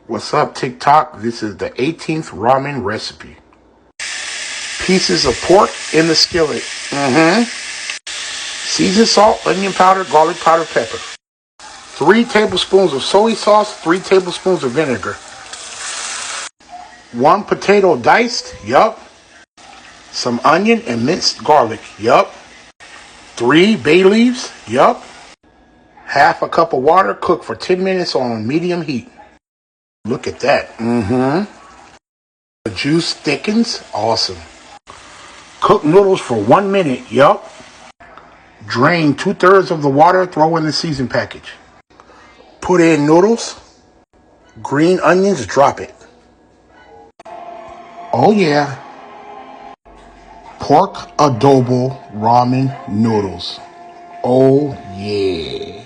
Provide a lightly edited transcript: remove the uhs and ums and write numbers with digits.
What's up, TikTok? This is the 18th ramen recipe. Pieces of pork in the skillet. Seasoned salt, onion powder, garlic powder, pepper. 3 tablespoons of soy sauce, 3 tablespoons of vinegar. 1 potato diced, yup. Some onion and minced garlic, yup. 3 bay leaves, yup. Half a cup of water, cook for 10 minutes on medium heat. Look at that. The juice thickens, awesome. Cook noodles for 1 minute, yup. Drain 2/3 of the water, throw in the season package. Put in noodles. Green onions, drop it. Oh yeah. Pork adobo ramen noodles. Oh yeah.